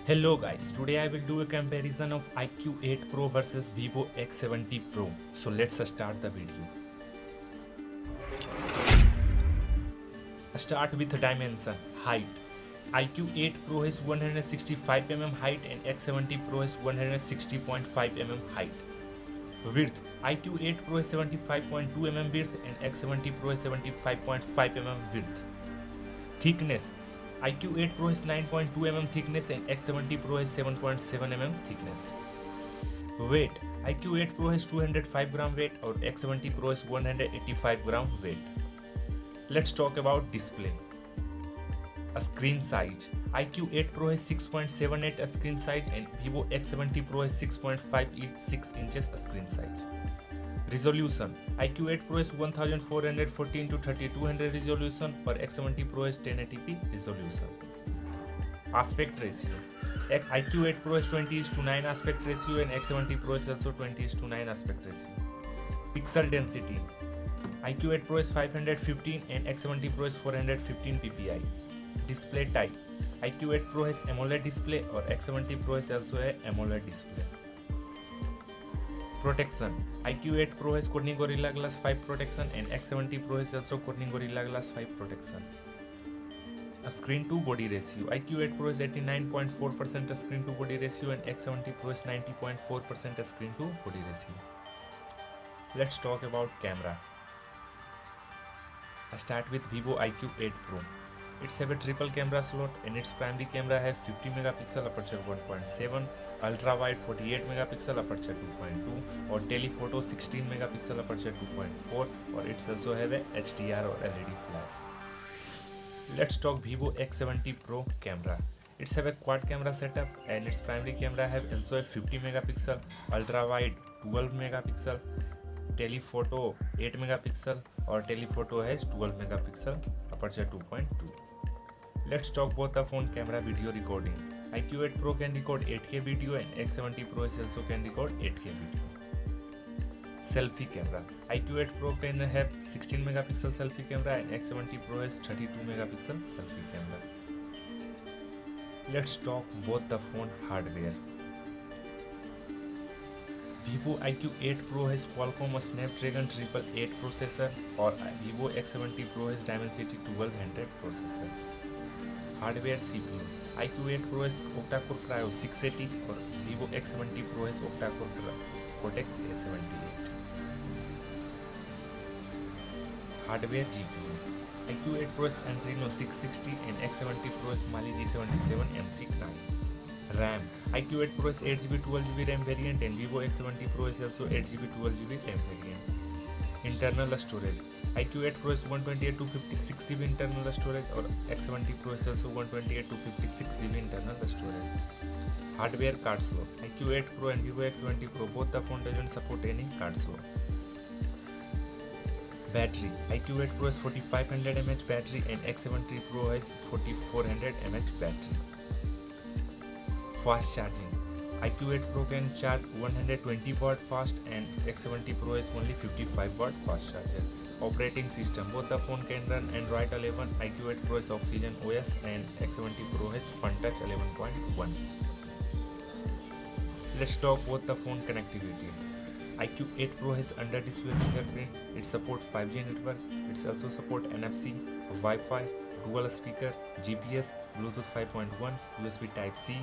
Hello guys, today I will do a comparison of Iqoo 8 Pro versus Vivo X70 Pro. So let's start the video. Start with dimension, height. Iqoo 8 Pro has 165 height and X70 Pro has 160.5 height. Width, Iqoo 8 Pro has 75.2 width and X70 Pro has 75.5 width. Thickness, Iqoo 8 Pro has 9.2 thickness and X70 Pro has 7.7 thickness. Weight, Iqoo 8 Pro has 205 gram weight or X70 Pro has 185 gram weight. Let's talk about display. A screen size, Iqoo 8 Pro has 6.78 a screen size and Vivo X70 Pro has 6.56 inches a screen size. Resolution, Iqoo 8 Pro is 1414 to 3200 resolution or X70 Pro is 1080p resolution. Aspect ratio, Iqoo 8 Pro is 20:9 aspect ratio and X70 Pro is also 20:9 aspect ratio. Pixel density, Iqoo 8 Pro is 515 and X70 Pro is 415 ppi. Display type, Iqoo 8 Pro has AMOLED display or X70 Pro is also a AMOLED display. Protection, Iqoo 8 Pro has Corning Gorilla Glass 5 protection and X70 Pro has also Corning Gorilla Glass 5 protection. A screen to body ratio, Iqoo 8 Pro is 89.4% screen to body ratio and X70 Pro is 90.4% screen to body ratio. Let's talk about camera. I start with Vivo Iqoo 8 Pro. It's have a triple camera slot and its primary camera have 50 megapixel aperture 1.7, ultra wide 48 megapixel aperture 2.2 or telephoto 16 megapixel aperture 2.4 or it's also have a HDR or LED flash. Let's talk Vivo X70 Pro camera. It's have a quad camera setup and its primary camera have also a 50 megapixel, ultra wide 12 megapixel, telephoto 8 megapixel or telephoto has 12 megapixel aperture 2.2. Let's talk both the phone camera video recording. Iqoo 8 Pro can record 8K video and X70 Pro also can record 8K video. Selfie camera, Iqoo 8 Pro can have 16 megapixel selfie camera and X70 Pro has 32 megapixel selfie camera. Let's talk both the phone hardware. Vivo Iqoo 8 Pro has Qualcomm Snapdragon 888 processor or Vivo X70 Pro has Dimensity 1200 processor. Hardware CPU, Iqoo 8 Pro has octa-core Cryo 680 or Vivo X70 Pro has octa-core Cortex A78. Hardware GPU, Iqoo 8 Pro has Adreno 660 and X70 Pro has Mali G77 MC9. RAM, Iqoo 8 Pro is 8GB 12GB RAM variant and Vivo X70 Pro is also 8GB 12GB RAM variant. Internal storage, Iqoo 8 Pro is 128 to 56GB internal storage or X70 Pro is also 128 to 56GB internal storage. Hardware card slot, Iqoo 8 Pro and Vivo X70 Pro both the phone doesn't support any card slot. Battery, Iqoo 8 Pro is 4500 mAh battery and X70 Pro has 4400 mAh battery. Fast charging, Iqoo 8 Pro can charge 120 watt fast and X70 Pro is only 55 watt fast charger. Operating system, both the phone can run Android 11, Iqoo 8 Pro is Oxygen OS and X70 Pro has FunTouch 11.1. Let's talk both the phone connectivity. Iqoo 8 Pro has under display fingerprint, it supports 5G network, it also supports NFC, Wi-Fi, dual speaker, GPS, Bluetooth 5.1, USB Type-C,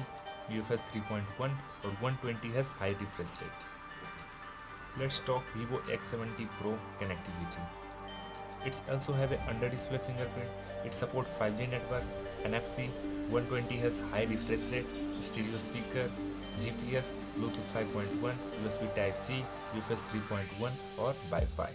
UFS 3.1 or 120Hz high refresh rate. Let's talk Vivo X70 Pro connectivity. It also have a under display fingerprint, it supports 5G network, NFC, 120Hz high refresh rate, stereo speaker, GPS, Bluetooth 5.1, USB Type-C, UFS 3.1 or Wi-Fi.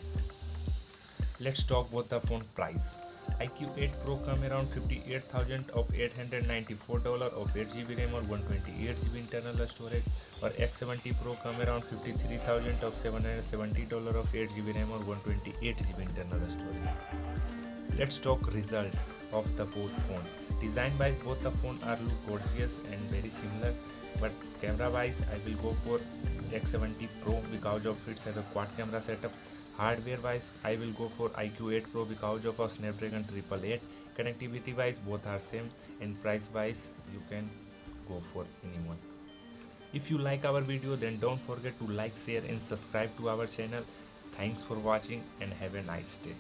Let's talk about the phone price. Iqoo 8 Pro come around $58,000 of $894 of 8GB RAM or 128GB internal storage or X70 Pro come around $53,000 of $770 of 8GB RAM or 128GB internal storage. Let's talk result of the both phone. Design wise both the phone are look gorgeous and very similar, but camera wise I will go for X70 Pro because of its have a quad camera setup. Hardware wise I will go for Iqoo 8 Pro because of our Snapdragon 888. Connectivity wise both are same, and price wise you can go for anyone. If you like our video, then don't forget to like, share and subscribe to our channel. Thanks for watching and have a nice day.